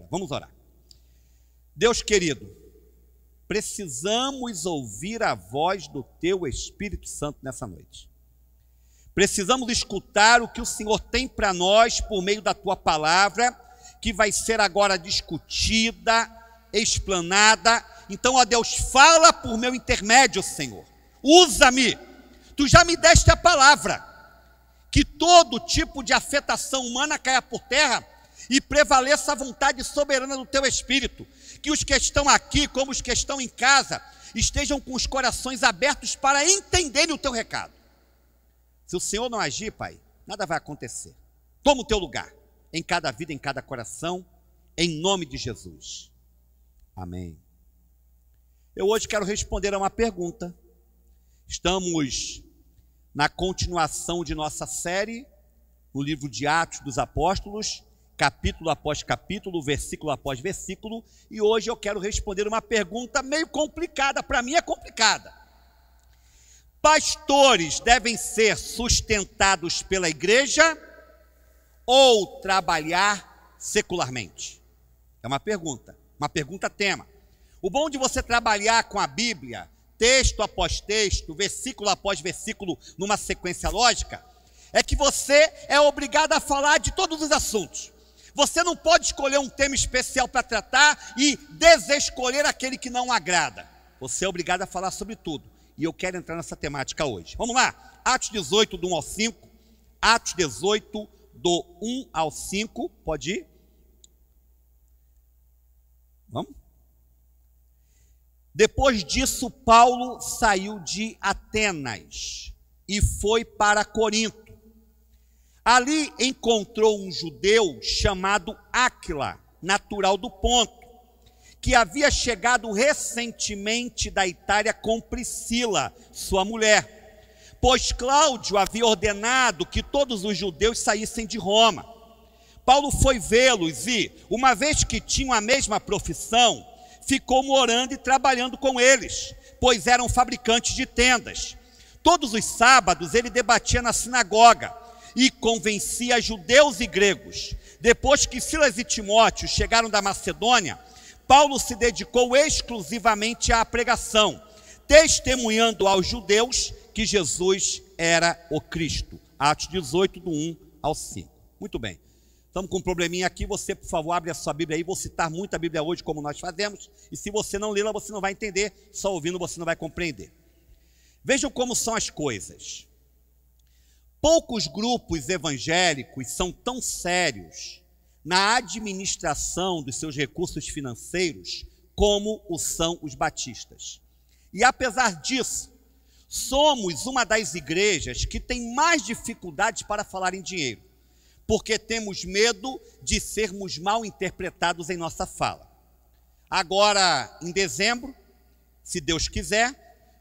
agora. Vamos orar. Deus querido, precisamos ouvir a voz do Teu Espírito Santo nessa noite. Precisamos escutar o que o Senhor tem para nós por meio da Tua palavra, que vai ser agora discutida, explanada. Então, ó Deus, fala por meu intermédio, Senhor. Usa-me. Tu já me deste a palavra, que todo tipo de afetação humana caia por terra e prevaleça a vontade soberana do Teu Espírito. Que os que estão aqui, como os que estão em casa, estejam com os corações abertos para entenderem o Teu recado. Se o Senhor não agir, Pai, nada vai acontecer. Toma o Teu lugar, em cada vida, em cada coração, em nome de Jesus. Amém. Eu hoje quero responder a uma pergunta. Estamos na continuação de nossa série, no livro de Atos dos Apóstolos, capítulo após capítulo, versículo após versículo, e hoje eu quero responder uma pergunta meio complicada, para mim é complicada. Pastores devem ser sustentados pela igreja ou trabalhar secularmente? É uma pergunta tema. O bom de você trabalhar com a Bíblia, texto após texto, versículo após versículo, numa sequência lógica, é que você é obrigado a falar de todos os assuntos. Você não pode escolher um tema especial para tratar e desescolher aquele que não agrada. Você é obrigado a falar sobre tudo. E eu quero entrar nessa temática hoje. Vamos lá. Atos 18, do 1 ao 5. Atos 18, do 1 ao 5. Pode ir? Vamos? Depois disso, Paulo saiu de Atenas e foi para Corinto. Ali encontrou um judeu chamado Áquila, natural do Ponto, que havia chegado recentemente da Itália com Priscila, sua mulher, pois Cláudio havia ordenado que todos os judeus saíssem de Roma. Paulo foi vê-los e, uma vez que tinham a mesma profissão, ficou morando e trabalhando com eles, pois eram fabricantes de tendas. Todos os sábados ele debatia na sinagoga e convencia judeus e gregos. Depois que Silas e Timóteo chegaram da Macedônia, Paulo se dedicou exclusivamente à pregação, testemunhando aos judeus que Jesus era o Cristo. Atos 18, do 1 ao 5. Muito bem. Estamos com um probleminha aqui. Você, por favor, abre a sua Bíblia aí. Vou citar muita Bíblia hoje, como nós fazemos. E se você não lê-la, você não vai entender. Só ouvindo, você não vai compreender. Vejam como são as coisas. Poucos grupos evangélicos são tão sérios na administração dos seus recursos financeiros como o são os batistas. E apesar disso, somos uma das igrejas que tem mais dificuldades para falar em dinheiro, porque temos medo de sermos mal interpretados em nossa fala. Agora, em dezembro, se Deus quiser,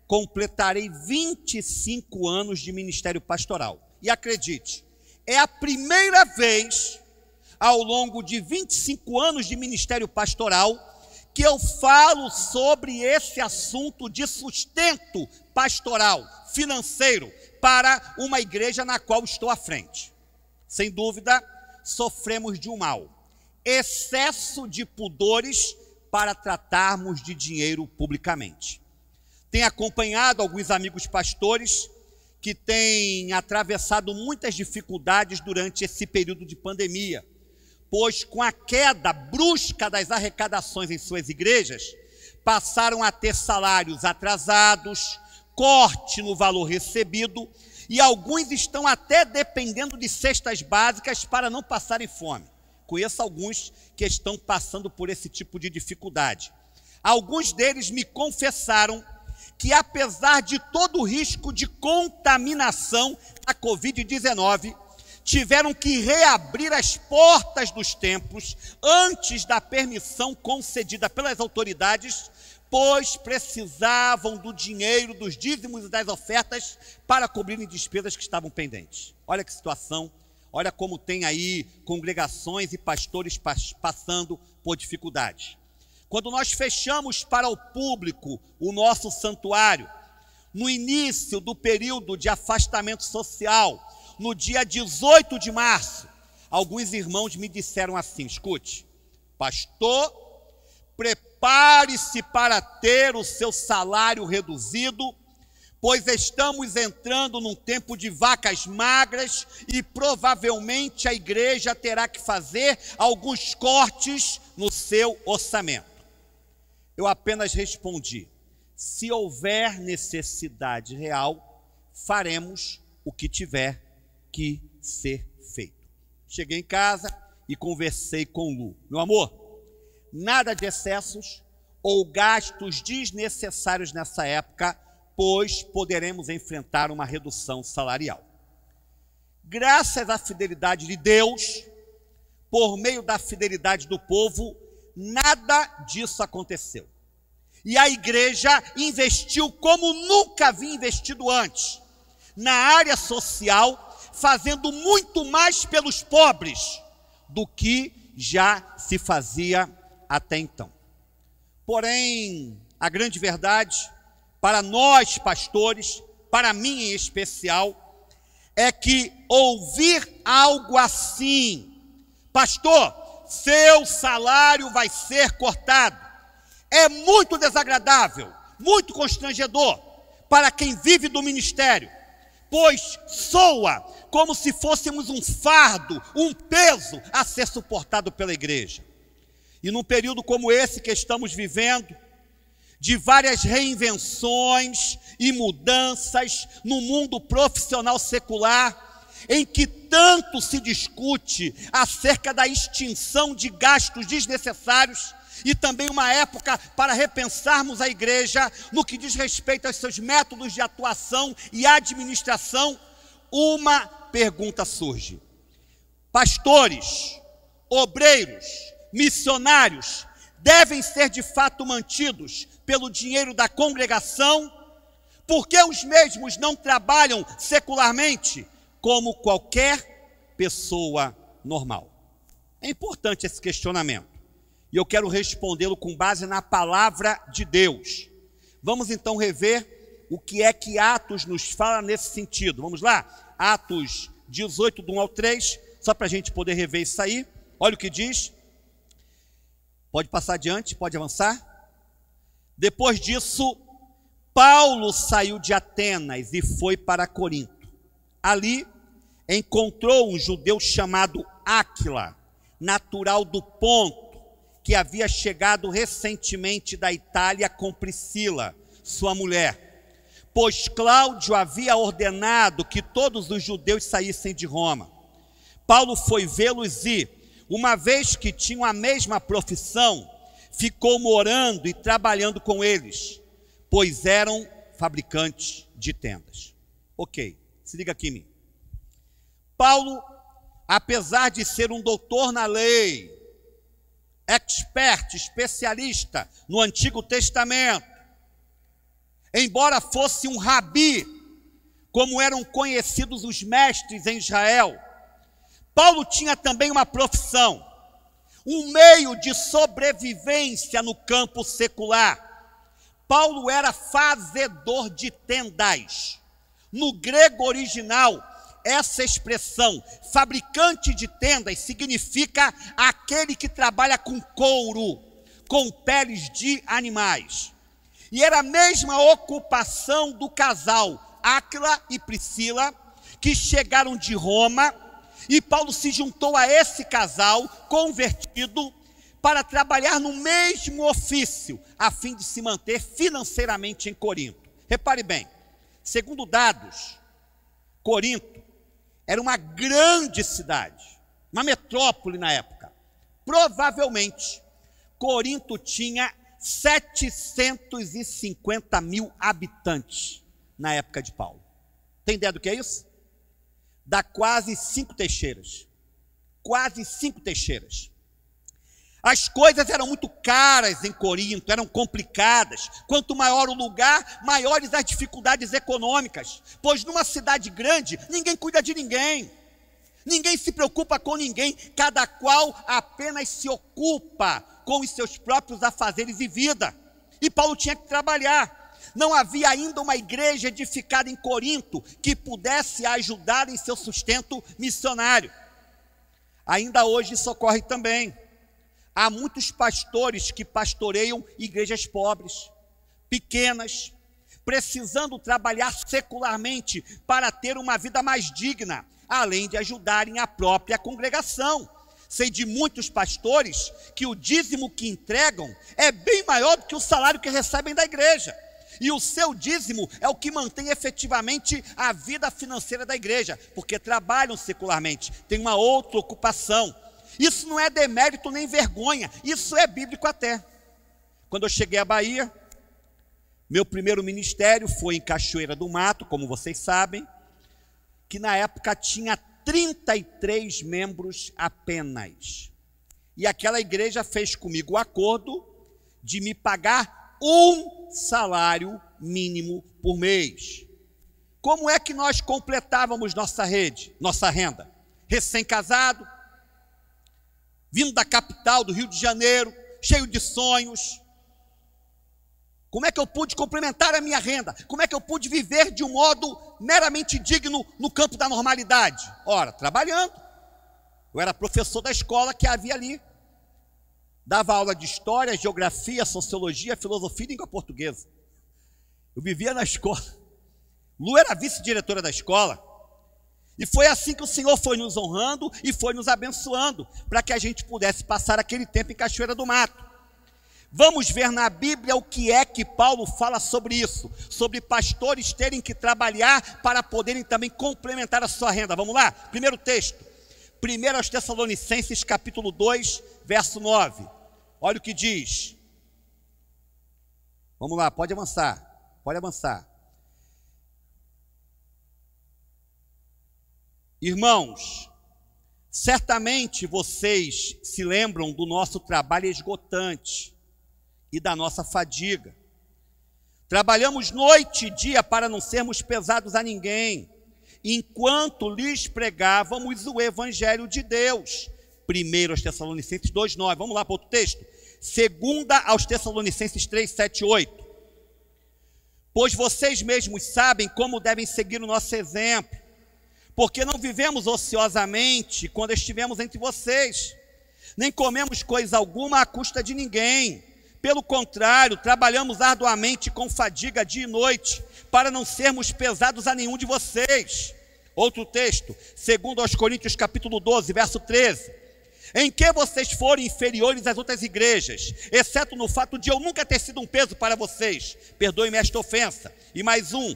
completarei 25 anos de ministério pastoral. E acredite, é a primeira vez ao longo de 25 anos de ministério pastoral que eu falo sobre esse assunto de sustento pastoral, financeiro, para uma igreja na qual estou à frente. Sem dúvida, sofremos de um mal: excesso de pudores para tratarmos de dinheiro publicamente. Tenho acompanhado alguns amigos pastores que têm atravessado muitas dificuldades durante esse período de pandemia, pois com a queda brusca das arrecadações em suas igrejas, passaram a ter salários atrasados, corte no valor recebido, e alguns estão até dependendo de cestas básicas para não passarem fome. Conheço alguns que estão passando por esse tipo de dificuldade. Alguns deles me confessaram que, apesar de todo o risco de contaminação da Covid-19, tiveram que reabrir as portas dos templos antes da permissão concedida pelas autoridades, pois precisavam do dinheiro dos dízimos e das ofertas para cobrirem despesas que estavam pendentes. Olha que situação, olha como tem aí congregações e pastores passando por dificuldades. Quando nós fechamos para o público o nosso santuário, no início do período de afastamento social, no dia 18 de março, alguns irmãos me disseram assim: escute, Pastor, prepare-se para ter o seu salário reduzido, pois estamos entrando num tempo de vacas magras e provavelmente a igreja terá que fazer alguns cortes no seu orçamento. Eu apenas respondi: se houver necessidade real, faremos o que tiver que ser feito. Cheguei em casa e conversei com Lu. Meu amor, nada de excessos ou gastos desnecessários nessa época, pois poderemos enfrentar uma redução salarial. Graças à fidelidade de Deus, por meio da fidelidade do povo, nada disso aconteceu. E a igreja investiu como nunca havia investido antes, na área social, fazendo muito mais pelos pobres do que já se fazia até então. Porém, a grande verdade, para nós pastores, para mim em especial, é que ouvir algo assim: pastor, seu salário vai ser cortado, é muito desagradável, muito constrangedor para quem vive do ministério, pois soa como se fôssemos um fardo, um peso a ser suportado pela igreja. E num período como esse que estamos vivendo, de várias reinvenções e mudanças no mundo profissional secular, em que tanto se discute acerca da extinção de gastos desnecessários, e também uma época para repensarmos a igreja no que diz respeito aos seus métodos de atuação e administração, uma pergunta surge: pastores, obreiros, missionários devem ser de fato mantidos pelo dinheiro da congregação? Porque os mesmos não trabalham secularmente como qualquer pessoa normal? É importante esse questionamento, e eu quero respondê-lo com base na palavra de Deus. Vamos então rever o que é que Atos nos fala nesse sentido. Vamos lá? Atos 18, do 1 ao 3, só para a gente poder rever isso aí. Olha o que diz. Pode passar adiante, pode avançar. Depois disso, Paulo saiu de Atenas e foi para Corinto. Ali encontrou um judeu chamado Áquila, natural do Ponto, que havia chegado recentemente da Itália com Priscila, sua mulher, pois Cláudio havia ordenado que todos os judeus saíssem de Roma. Paulo foi vê-los e, uma vez que tinham a mesma profissão, ficou morando e trabalhando com eles, pois eram fabricantes de tendas. Ok, se liga aqui em mim. Paulo, apesar de ser um doutor na lei, expert, especialista no Antigo Testamento, embora fosse um rabi, como eram conhecidos os mestres em Israel, Paulo tinha também uma profissão, um meio de sobrevivência no campo secular. Paulo era fazedor de tendas. No grego original, essa expressão, fabricante de tendas, significa aquele que trabalha com couro, com peles de animais. E era a mesma ocupação do casal, Áquila e Priscila, que chegaram de Roma, e Paulo se juntou a esse casal convertido para trabalhar no mesmo ofício, a fim de se manter financeiramente em Corinto. Repare bem, segundo dados, Corinto era uma grande cidade, uma metrópole na época. Provavelmente, Corinto tinha 750 mil habitantes na época de Paulo. Tem ideia do que é isso? Dá quase 5 teixeiras. Quase 5 teixeiras. As coisas eram muito caras em Corinto, eram complicadas. Quanto maior o lugar, maiores as dificuldades econômicas. Pois numa cidade grande, ninguém cuida de ninguém. Ninguém se preocupa com ninguém. Cada qual apenas se ocupa com os seus próprios afazeres e vida. E Paulo tinha que trabalhar. Não havia ainda uma igreja edificada em Corinto que pudesse ajudar em seu sustento missionário. Ainda hoje isso ocorre também. Há muitos pastores que pastoreiam igrejas pobres, pequenas, precisando trabalhar secularmente para ter uma vida mais digna, além de ajudarem a própria congregação. Sei de muitos pastores que o dízimo que entregam é bem maior do que o salário que recebem da igreja. E o seu dízimo é o que mantém efetivamente a vida financeira da igreja, porque trabalham secularmente, têm uma outra ocupação. Isso não é demérito nem vergonha, isso é bíblico até. Quando eu cheguei à Bahia, meu primeiro ministério foi em Cachoeira do Mato, como vocês sabem, que na época tinha 33 membros apenas. E aquela igreja fez comigo o acordo de me pagar um salário mínimo por mês. Como é que nós completávamos nossa renda? Recém-casado, vindo da capital do Rio de Janeiro, cheio de sonhos. Como é que eu pude complementar a minha renda? Como é que eu pude viver de um modo meramente digno no campo da normalidade? Ora, trabalhando. Eu era professor da escola que havia ali. Dava aula de história, geografia, sociologia, filosofia e língua portuguesa. Eu vivia na escola. Lu era vice-diretora da escola. E foi assim que o Senhor foi nos honrando e foi nos abençoando, para que a gente pudesse passar aquele tempo em Cachoeira do Mato. Vamos ver na Bíblia o que é que Paulo fala sobre isso, sobre pastores terem que trabalhar para poderem também complementar a sua renda. Vamos lá? Primeiro texto, 1 aos Tessalonicenses, capítulo 2, verso 9. Olha o que diz. Vamos lá, pode avançar, pode avançar. Irmãos, certamente vocês se lembram do nosso trabalho esgotante e da nossa fadiga. Trabalhamos noite e dia para não sermos pesados a ninguém, enquanto lhes pregávamos o Evangelho de Deus. 1 aos Tessalonicenses 2,9. Vamos lá para outro texto. 2 aos Tessalonicenses 3, 7, 8. Pois vocês mesmos sabem como devem seguir o nosso exemplo, porque não vivemos ociosamente quando estivemos entre vocês, nem comemos coisa alguma à custa de ninguém. Pelo contrário, trabalhamos arduamente com fadiga dia e noite, para não sermos pesados a nenhum de vocês. Outro texto, 2 aos Coríntios capítulo 12, verso 13. Em que vocês forem inferiores às outras igrejas, exceto no fato de eu nunca ter sido um peso para vocês. Perdoe-me esta ofensa. E mais um, 1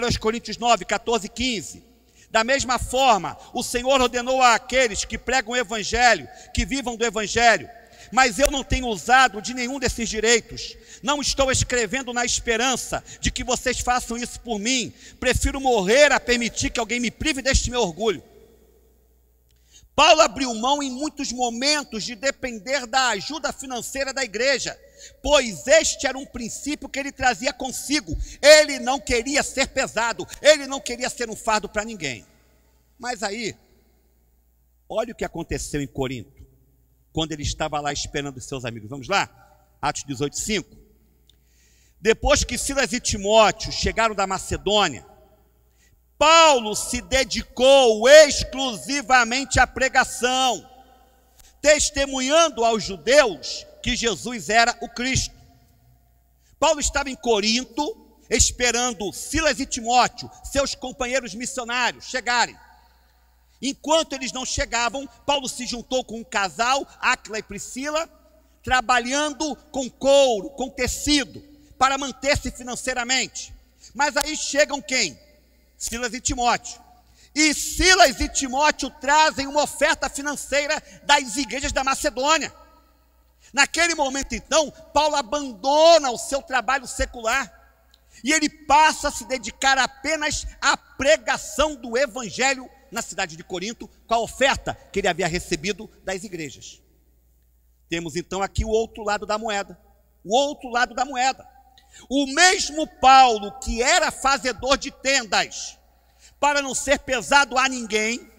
aos Coríntios 9, 14 e 15. Da mesma forma, o Senhor ordenou àqueles que pregam o Evangelho, que vivam do Evangelho. Mas eu não tenho usado de nenhum desses direitos. Não estou escrevendo na esperança de que vocês façam isso por mim. Prefiro morrer a permitir que alguém me prive deste meu orgulho. Paulo abriu mão em muitos momentos de depender da ajuda financeira da igreja, pois este era um princípio que ele trazia consigo. Ele não queria ser pesado, ele não queria ser um fardo para ninguém. Mas aí, olha o que aconteceu em Corinto, quando ele estava lá esperando os seus amigos. Vamos lá? Atos 18, 5. Depois que Silas e Timóteo chegaram da Macedônia, Paulo se dedicou exclusivamente à pregação, testemunhando aos judeus que Jesus era o Cristo. Paulo estava em Corinto, esperando Silas e Timóteo, seus companheiros missionários, chegarem. Enquanto eles não chegavam, Paulo se juntou com um casal, Áquila e Priscila, trabalhando com couro, com tecido, para manter-se financeiramente. Mas aí chegam quem? Silas e Timóteo. E Silas e Timóteo trazem uma oferta financeira das igrejas da Macedônia. Naquele momento, então, Paulo abandona o seu trabalho secular e ele passa a se dedicar apenas à pregação do Evangelho na cidade de Corinto, com a oferta que ele havia recebido das igrejas. Temos então aqui o outro lado da moeda. O outro lado da moeda. O mesmo Paulo, que era fazedor de tendas, para não ser pesado a ninguém,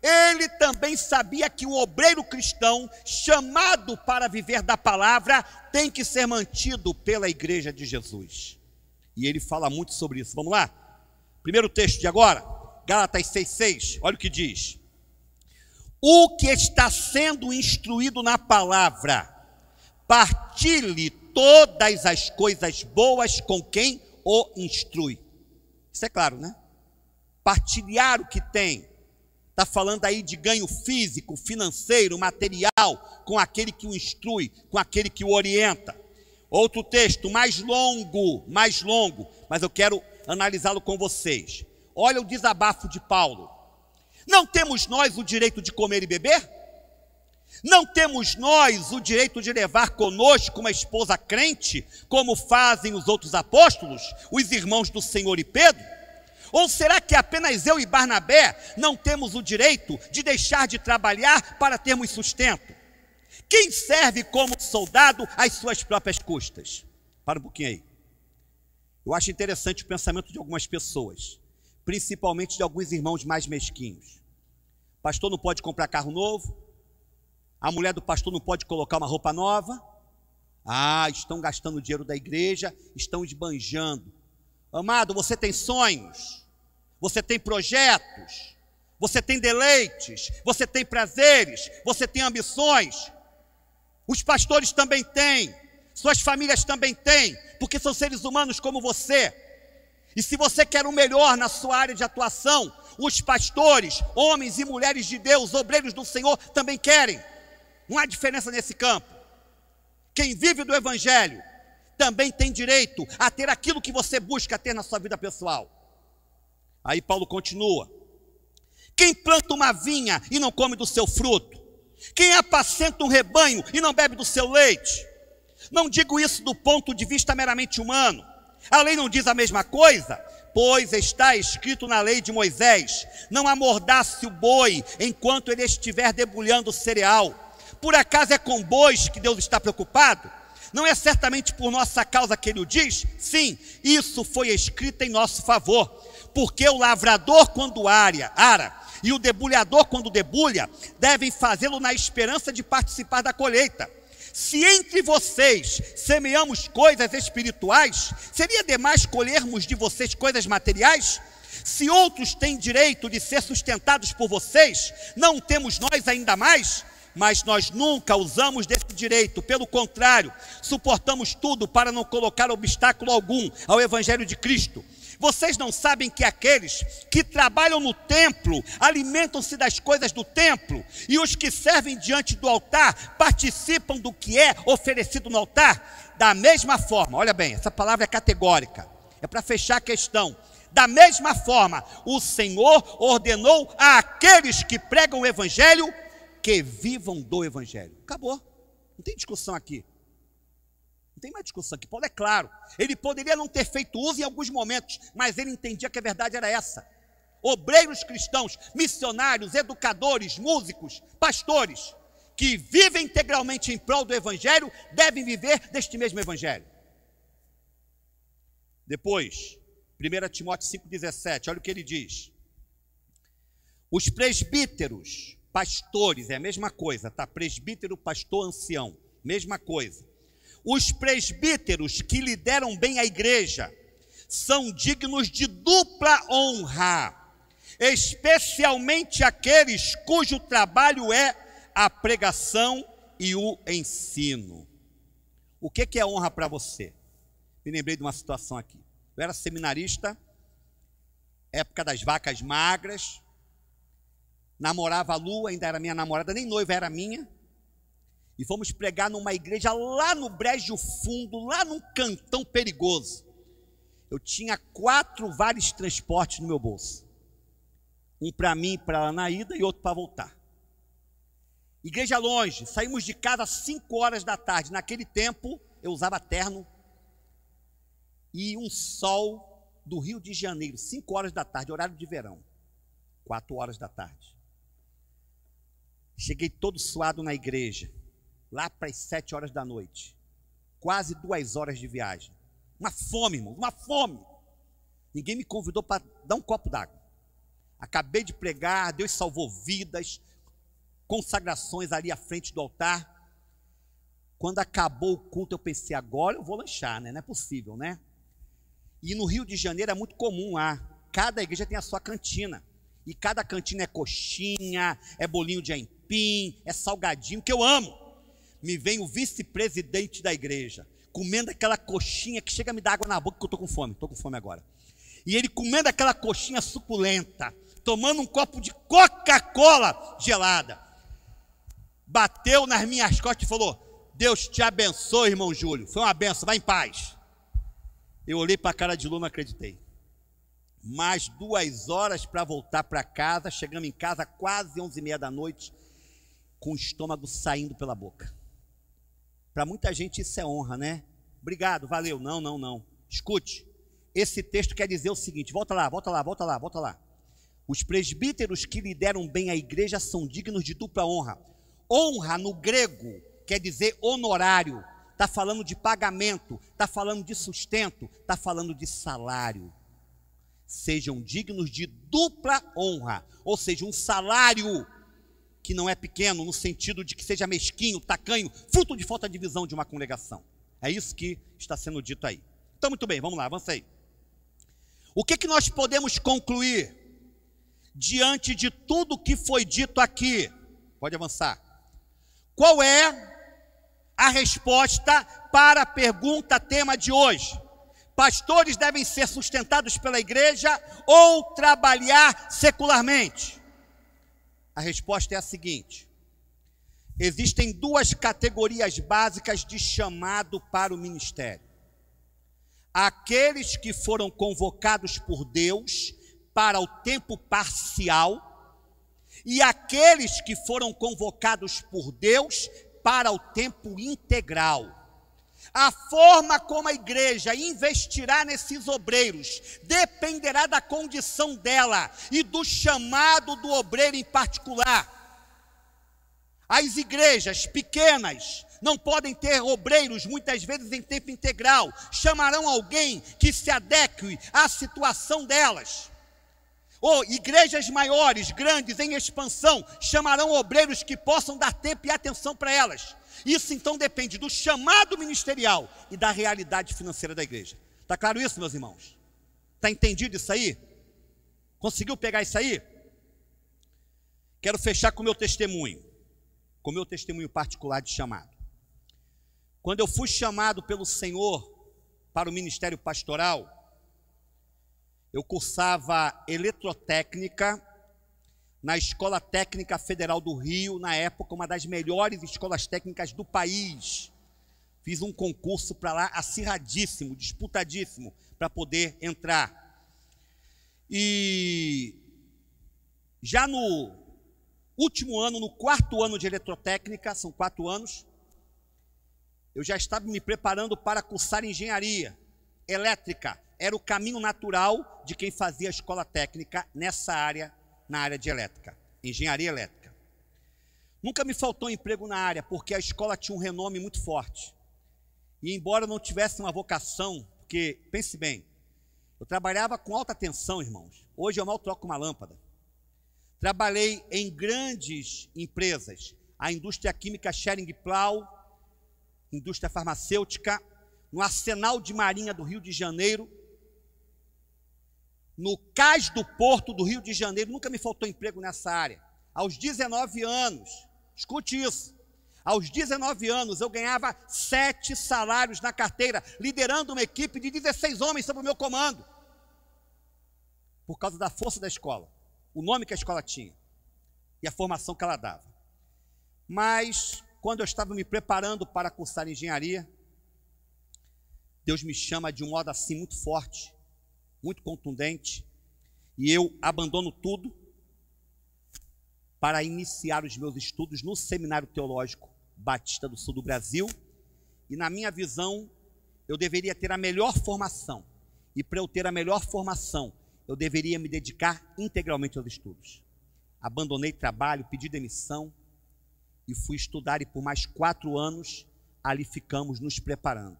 ele também sabia que o obreiro cristão, chamado para viver da palavra, tem que ser mantido pela igreja de Jesus. E ele fala muito sobre isso. Vamos lá? Primeiro texto de agora, Gálatas 6,6, olha o que diz. o que está sendo instruído na palavra, partilhe todas as coisas boas com quem o instrui. Isso é claro, né? Partilhar o que tem. Está falando aí de ganho físico, financeiro, material, com aquele que o instrui, com aquele que o orienta. Outro texto mais longo, mas eu quero analisá-lo com vocês. Olha o desabafo de Paulo. Não temos nós o direito de comer e beber? Não temos nós o direito de levar conosco uma esposa crente, como fazem os outros apóstolos, os irmãos do Senhor e Pedro? Ou será que apenas eu e Barnabé não temos o direito de deixar de trabalhar para termos sustento? Quem serve como soldado às suas próprias custas? Para um pouquinho aí. Eu acho interessante o pensamento de algumas pessoas, principalmente de alguns irmãos mais mesquinhos. O pastor não pode comprar carro novo, a mulher do pastor não pode colocar uma roupa nova. Estão gastando o dinheiro da igreja, estão esbanjando. Amado, você tem sonhos, você tem projetos, você tem deleites, você tem prazeres, você tem ambições. Os pastores também têm, suas famílias também têm, porque são seres humanos como você. E se você quer o melhor na sua área de atuação, os pastores, homens e mulheres de Deus, obreiros do Senhor, também querem. Não há diferença nesse campo. Quem vive do Evangelho também tem direito a ter aquilo que você busca ter na sua vida pessoal. Aí Paulo continua. Quem planta uma vinha e não come do seu fruto? Quem apacenta um rebanho e não bebe do seu leite? Não digo isso do ponto de vista meramente humano. A lei não diz a mesma coisa? Pois está escrito na lei de Moisés: não amordace o boi enquanto ele estiver debulhando o cereal. Por acaso é com bois que Deus está preocupado? Não é certamente por nossa causa que ele o diz? Sim, isso foi escrito em nosso favor. Porque o lavrador quando ara e o debulhador quando debulha, devem fazê-lo na esperança de participar da colheita. Se entre vocês semeamos coisas espirituais, seria demais colhermos de vocês coisas materiais? Se outros têm direito de ser sustentados por vocês, não temos nós ainda mais? Mas nós nunca usamos desse direito, pelo contrário, suportamos tudo para não colocar obstáculo algum ao Evangelho de Cristo. Vocês não sabem que aqueles que trabalham no templo alimentam-se das coisas do templo, e os que servem diante do altar participam do que é oferecido no altar? Da mesma forma, olha bem, essa palavra é categórica, é para fechar a questão. Da mesma forma, o Senhor ordenou àqueles que pregam o Evangelho que vivam do Evangelho. Acabou, não tem discussão aqui. Não tem mais discussão aqui. Paulo é claro, ele poderia não ter feito uso em alguns momentos, mas ele entendia que a verdade era essa. Obreiros cristãos, missionários, educadores, músicos, pastores, que vivem integralmente em prol do Evangelho, devem viver deste mesmo Evangelho. Depois, 1 Timóteo 5,17, olha o que ele diz. Os presbíteros, pastores, é a mesma coisa, tá? Presbítero, pastor, ancião, mesma coisa. Os presbíteros que lideram bem a igreja são dignos de dupla honra, especialmente aqueles cujo trabalho é a pregação e o ensino. O que é honra para você? Me lembrei de uma situação aqui. Eu era seminarista, época das vacas magras, namorava a Lu, ainda era minha namorada, nem noiva era minha. E fomos pregar numa igreja lá no Brejo Fundo, lá num cantão perigoso. Eu tinha 4 vales de transporte no meu bolso. Um para mim, para lá na ida, e outro para voltar. Igreja longe, saímos de casa às 5 horas da tarde. Naquele tempo, eu usava terno. E um sol do Rio de Janeiro, 5 horas da tarde, horário de verão. 4 horas da tarde. Cheguei todo suado na igreja. Lá para as 7 horas da noite, quase 2 horas de viagem, uma fome, irmão, uma fome. Ninguém me convidou para dar um copo d'água. Acabei de pregar, Deus salvou vidas, consagrações ali à frente do altar. Quando acabou o culto, eu pensei, agora eu vou lanchar, né? Não é possível, né? E no Rio de Janeiro é muito comum lá, cada igreja tem a sua cantina. E cada cantina é coxinha, é bolinho de aipim, é salgadinho, que eu amo. Me vem o vice-presidente da igreja, comendo aquela coxinha que chega a me dar água na boca, que eu estou com fome agora. E ele comendo aquela coxinha suculenta, tomando um copo de Coca-Cola gelada. Bateu nas minhas costas e falou: Deus te abençoe, irmão Júlio. Foi uma benção, vai em paz. Eu olhei para a cara de Lu, não acreditei. Mais 2 horas para voltar para casa. Chegamos em casa quase 11h30 da noite, com o estômago saindo pela boca. Para muita gente isso é honra, né? Obrigado, valeu. Não. Escute, esse texto quer dizer o seguinte, volta lá. Os presbíteros que lideram bem a igreja são dignos de dupla honra. Honra no grego quer dizer honorário. Está falando de pagamento, está falando de sustento, está falando de salário. Sejam dignos de dupla honra, ou seja, um salário que não é pequeno, no sentido de que seja mesquinho, tacanho, fruto de falta de visão de uma congregação. É isso que está sendo dito aí. Então, muito bem, vamos lá, avança aí. O que nós podemos concluir diante de tudo que foi dito aqui? Pode avançar. Qual é a resposta para a pergunta tema de hoje? Pastores devem ser sustentados pela igreja ou trabalhar secularmente? A resposta é a seguinte: existem 2 categorias básicas de chamado para o ministério. Aqueles que foram convocados por Deus para o tempo parcial e aqueles que foram convocados por Deus para o tempo integral. A forma como a igreja investirá nesses obreiros dependerá da condição dela e do chamado do obreiro em particular. As igrejas pequenas não podem ter obreiros muitas vezes em tempo integral, chamarão alguém que se adeque à situação delas. Ou igrejas maiores, grandes, em expansão, chamarão obreiros que possam dar tempo e atenção para elas. Isso então depende do chamado ministerial e da realidade financeira da igreja. Está claro isso, meus irmãos? Está entendido isso aí? Conseguiu pegar isso aí? Quero fechar com o meu testemunho particular de chamado. Quando eu fui chamado pelo Senhor para o ministério pastoral, eu cursava eletrotécnica na Escola Técnica Federal do Rio, na época uma das melhores escolas técnicas do país. Fiz um concurso para lá acirradíssimo, disputadíssimo, para poder entrar. E já no último ano, no 4º ano de eletrotécnica, são 4 anos, eu já estava me preparando para cursar engenharia elétrica. Era o caminho natural de quem fazia a escola técnica nessa área, na área de elétrica, engenharia elétrica. Nunca me faltou emprego na área, porque a escola tinha um renome muito forte. E embora eu não tivesse uma vocação, porque, pense bem, eu trabalhava com alta tensão, irmãos. Hoje eu mal troco uma lâmpada. Trabalhei em grandes empresas, a indústria química Schering-Plough, indústria farmacêutica, no Arsenal de Marinha do Rio de Janeiro, no Cais do Porto do Rio de Janeiro. Nunca me faltou emprego nessa área. Aos 19 anos, escute isso, aos 19 anos eu ganhava 7 salários na carteira, liderando uma equipe de 16 homens sob o meu comando, por causa da força da escola, o nome que a escola tinha e a formação que ela dava. Mas quando eu estava me preparando para cursar engenharia, Deus me chama de um modo assim muito forte, muito contundente, e eu abandono tudo para iniciar os meus estudos no Seminário Teológico Batista do Sul do Brasil. E na minha visão, eu deveria ter a melhor formação, e para eu ter a melhor formação, eu deveria me dedicar integralmente aos estudos. Abandonei trabalho, pedi demissão e fui estudar, e por mais 4 anos ali ficamos nos preparando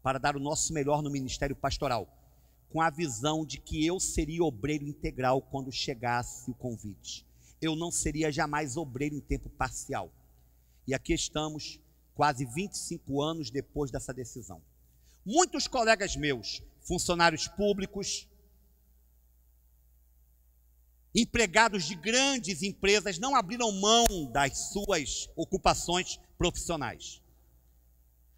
para dar o nosso melhor no ministério pastoral, com a visão de que eu seria obreiro integral quando chegasse o convite. Eu não seria jamais obreiro em tempo parcial. E aqui estamos, quase 25 anos depois dessa decisão. Muitos colegas meus, funcionários públicos, empregados de grandes empresas não abriram mão das suas ocupações profissionais.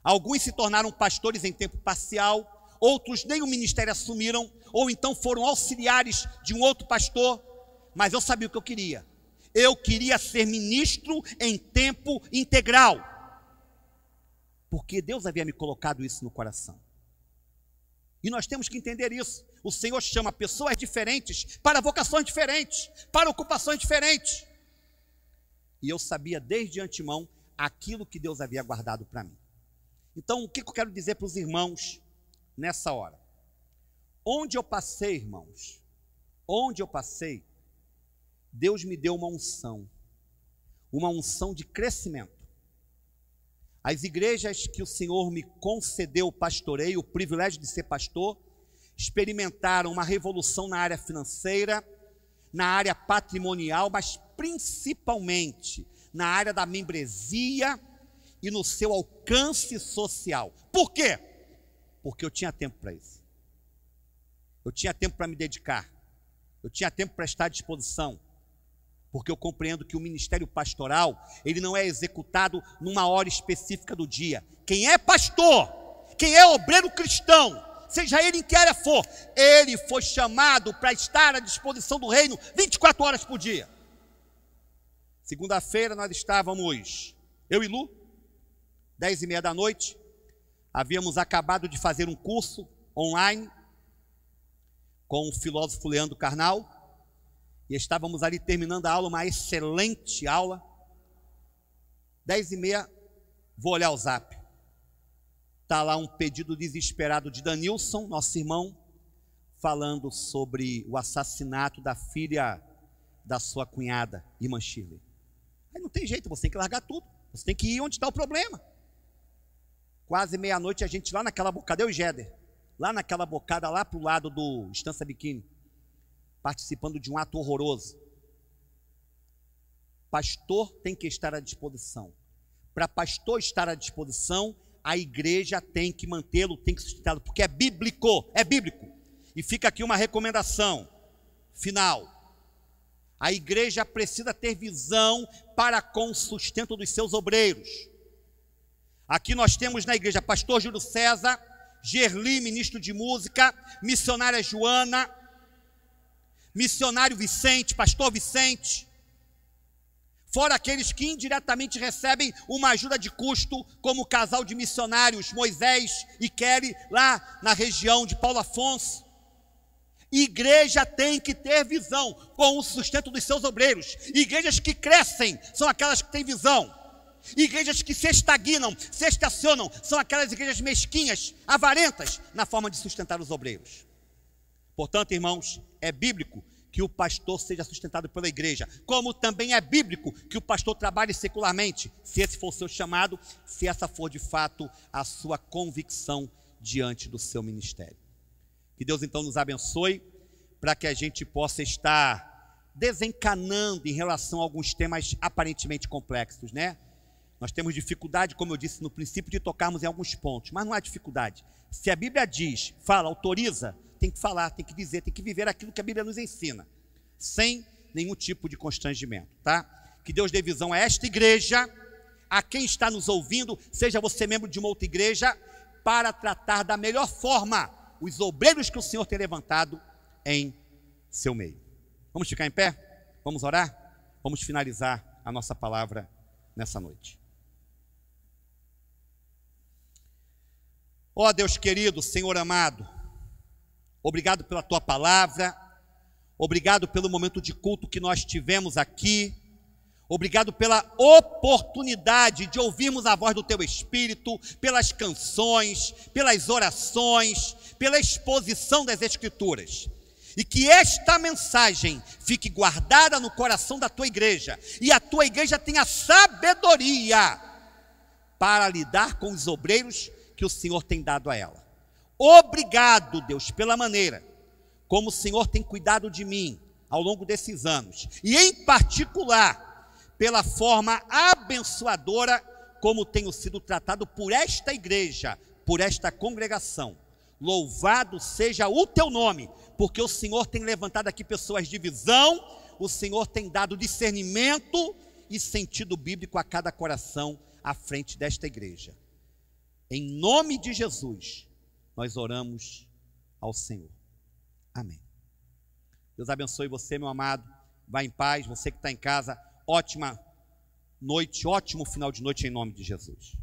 Alguns se tornaram pastores em tempo parcial, outros nem o ministério assumiram, ou então foram auxiliares de um outro pastor, mas eu sabia o que eu queria. Eu queria ser ministro em tempo integral, porque Deus havia me colocado isso no coração. E nós temos que entender isso. O Senhor chama pessoas diferentes para vocações diferentes, para ocupações diferentes. E eu sabia desde antemão aquilo que Deus havia guardado para mim. Então, o que eu quero dizer para os irmãos nessa hora? Onde eu passei, irmãos, onde eu passei, Deus me deu uma unção de crescimento. As igrejas que o Senhor me concedeu o pastoreio, o privilégio de ser pastor, experimentaram uma revolução na área financeira, na área patrimonial, mas principalmente na área da membresia e no seu alcance social. Por quê? Porque eu tinha tempo para isso. Eu tinha tempo para me dedicar. Eu tinha tempo para estar à disposição. Porque eu compreendo que o ministério pastoral, ele não é executado numa hora específica do dia. Quem é pastor, quem é obreiro cristão, seja ele em que área for, ele foi chamado para estar à disposição do reino 24 horas por dia. Segunda-feira nós estávamos, eu e Lu, 10h30 da noite, havíamos acabado de fazer um curso online com o filósofo Leandro Carnal, e estávamos ali terminando a aula, uma excelente aula. 10h30, vou olhar o zap. Está lá um pedido desesperado de Danilson, nosso irmão, falando sobre o assassinato da filha da sua cunhada, irmã Shirley. Aí não tem jeito, você tem que largar tudo. Você tem que ir onde está o problema. Quase meia-noite a gente lá naquela bocada, eu e Jéder, lá naquela bocada, lá para o lado do Estância Biquíni, participando de um ato horroroso. Pastor tem que estar à disposição. Para pastor estar à disposição, a igreja tem que mantê-lo, tem que sustentá-lo, porque é bíblico, é bíblico. E fica aqui uma recomendação final. A igreja precisa ter visão para com o sustento dos seus obreiros. Aqui nós temos na igreja pastor Júlio César, Gerli, ministro de música, missionária Joana, missionário Vicente, pastor Vicente, fora aqueles que indiretamente recebem uma ajuda de custo, como o casal de missionários Moisés e Kelly, lá na região de Paulo Afonso. Igreja tem que ter visão com o sustento dos seus obreiros. Igrejas que crescem são aquelas que têm visão. Igrejas que se estagnam, se estacionam, são aquelas igrejas mesquinhas, avarentas, na forma de sustentar os obreiros. Portanto, irmãos, é bíblico que o pastor seja sustentado pela igreja, como também é bíblico que o pastor trabalhe secularmente, se esse for o seu chamado, se essa for de fato a sua convicção diante do seu ministério. Que Deus então nos abençoe, para que a gente possa estar desencanando em relação a alguns temas aparentemente complexos, né? Nós temos dificuldade, como eu disse no princípio, de tocarmos em alguns pontos, mas não há dificuldade. Se a Bíblia diz, fala, autoriza, tem que falar, tem que dizer, tem que viver aquilo que a Bíblia nos ensina, sem nenhum tipo de constrangimento, tá? Que Deus dê visão a esta igreja, a quem está nos ouvindo, seja você membro de uma outra igreja, para tratar da melhor forma os obreiros que o Senhor tem levantado em seu meio. Vamos ficar em pé? Vamos orar? Vamos finalizar a nossa palavra nessa noite. Ó Deus querido, Senhor amado, obrigado pela tua palavra, obrigado pelo momento de culto que nós tivemos aqui, obrigado pela oportunidade de ouvirmos a voz do teu Espírito, pelas canções, pelas orações, pela exposição das Escrituras. E que esta mensagem fique guardada no coração da tua igreja, e a tua igreja tenha sabedoria para lidar com os obreiros que o Senhor tem dado a ela. Obrigado, Deus, pela maneira como o Senhor tem cuidado de mim ao longo desses anos, e em particular pela forma abençoadora como tenho sido tratado por esta igreja, por esta congregação. Louvado seja o teu nome, porque o Senhor tem levantado aqui pessoas de visão, o Senhor tem dado discernimento e sentido bíblico a cada coração à frente desta igreja. Em nome de Jesus, nós oramos ao Senhor. Amém. Deus abençoe você, meu amado. Vá em paz. Você que está em casa, ótima noite, ótimo final de noite em nome de Jesus.